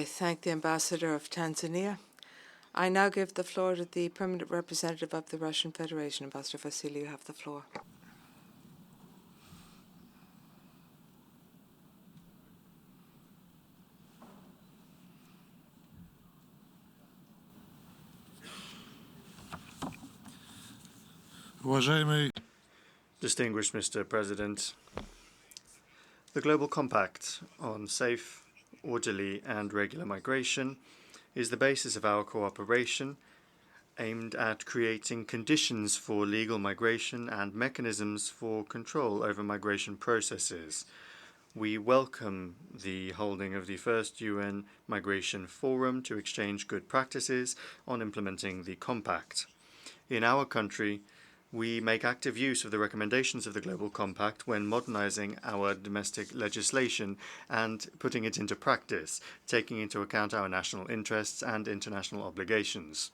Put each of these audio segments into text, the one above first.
I thank the Ambassador of Tanzania. I now give the floor to the Permanent Representative of the Russian Federation. Ambassador Vassily, you have the floor. Distinguished Mr. President, the Global Compact on Safe, Orderly and Regular Migration is the basis of our cooperation aimed at creating conditions for legal migration and mechanisms for control over migration processes. We welcome the holding of the first UN Migration Forum to exchange good practices on implementing the Compact. In our country, we make active use of the recommendations of the Global Compact when modernizing our domestic legislation and putting it into practice, taking into account our national interests and international obligations.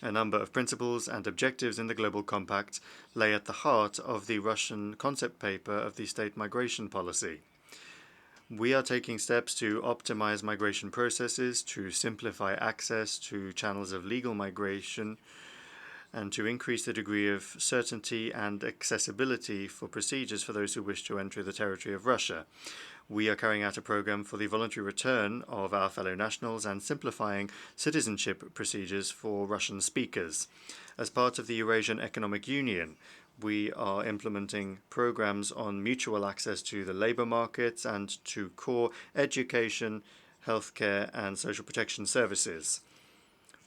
A number of principles and objectives in the Global Compact lay at the heart of the Russian concept paper of the state migration policy. We are taking steps to optimize migration processes, to simplify access to channels of legal migration, and to increase the degree of certainty and accessibility for procedures for those who wish to enter the territory of Russia. We are carrying out a program for the voluntary return of our fellow nationals and simplifying citizenship procedures for Russian speakers. As part of the Eurasian Economic Union, we are implementing programs on mutual access to the labor markets and to core education, healthcare, and social protection services.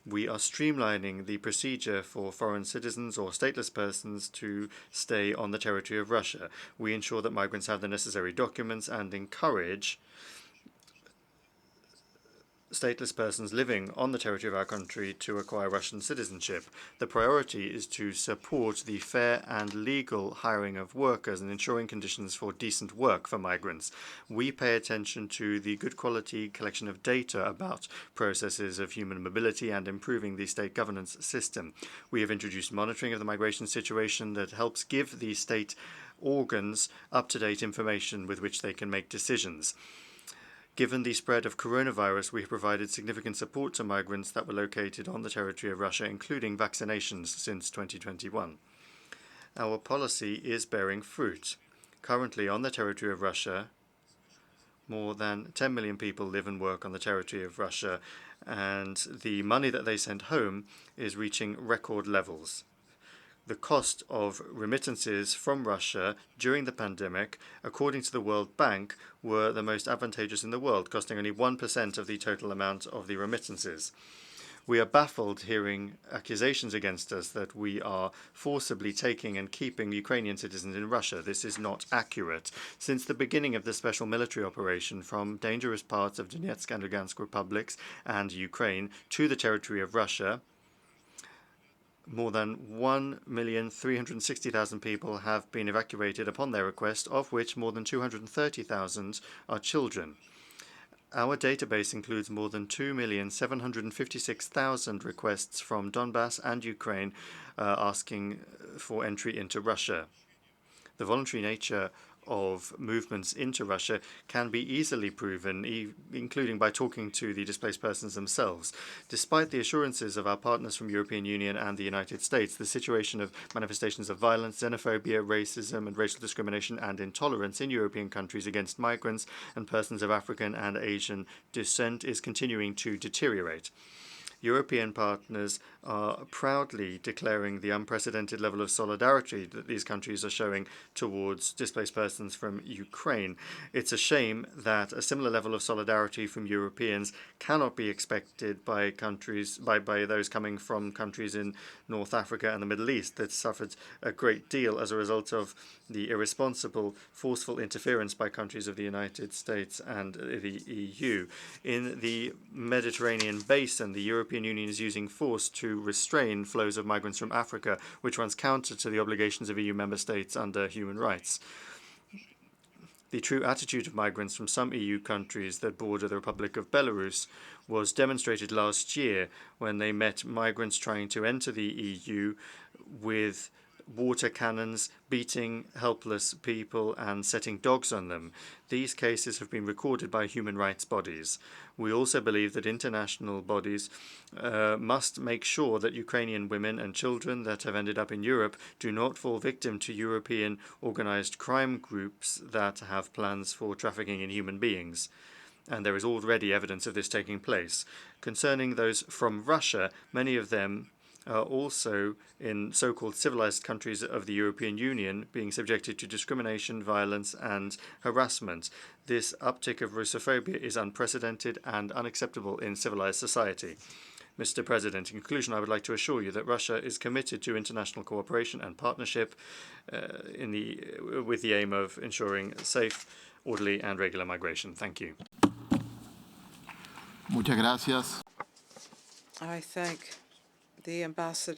We are streamlining the procedure for foreign citizens or stateless persons to stay on the territory of Russia. We ensure that migrants have the necessary documents and encourage stateless persons living on the territory of our country to acquire Russian citizenship. The priority is to support the fair and legal hiring of workers and ensuring conditions for decent work for migrants. We pay attention to the good quality collection of data about processes of human mobility and improving the state governance system. We have introduced monitoring of the migration situation that helps give the state organs up-to-date information with which they can make decisions. Given the spread of coronavirus, we have provided significant support to migrants that were located on the territory of Russia, including vaccinations since 2021. Our policy is bearing fruit. Currently, on the territory of Russia, more than 10 million people live and work on the territory of Russia, and the money that they send home is reaching record levels. The cost of remittances from Russia during the pandemic, according to the World Bank, were the most advantageous in the world, costing only 1% of the total amount of the remittances. We are baffled hearing accusations against us that we are forcibly taking and keeping Ukrainian citizens in Russia. This is not accurate. Since the beginning of the special military operation from dangerous parts of Donetsk and Lugansk republics and Ukraine to the territory of Russia, more than 1,360,000 people have been evacuated upon their request, of which more than 230,000 are children. Our database includes more than 2,756,000 requests from Donbass and Ukraine asking for entry into Russia. The voluntary nature of movements into Russia can be easily proven, including by talking to the displaced persons themselves. Despite the assurances of our partners from the European Union and the United States, the situation of manifestations of violence, xenophobia, racism and racial discrimination and intolerance in European countries against migrants and persons of African and Asian descent is continuing to deteriorate. European partners are proudly declaring the unprecedented level of solidarity that these countries are showing towards displaced persons from Ukraine. It's a shame that a similar level of solidarity from Europeans cannot be expected by those coming from countries in North Africa and the Middle East that suffered a great deal as a result of the irresponsible, forceful interference by countries of the United States and the EU. In the Mediterranean basin, the European Union is using force to restrain flows of migrants from Africa, which runs counter to the obligations of EU member states under human rights. The true attitude of migrants from some EU countries that border the Republic of Belarus was demonstrated last year when they met migrants trying to enter the EU with water cannons, beating helpless people and setting dogs on them. These cases have been recorded by human rights bodies. We also believe that international bodies must make sure that Ukrainian women and children that have ended up in Europe do not fall victim to European organized crime groups that have plans for trafficking in human beings. And there is already evidence of this taking place. Concerning those from Russia, many of them are also in so-called civilized countries of the European Union being subjected to discrimination, violence and harassment. This uptick of Russophobia is unprecedented and unacceptable in civilized society. Mr. President, in conclusion, I would like to assure you that Russia is committed to international cooperation and partnership with the aim of ensuring safe, orderly and regular migration. Thank you. Muchas gracias. I thank the ambassador.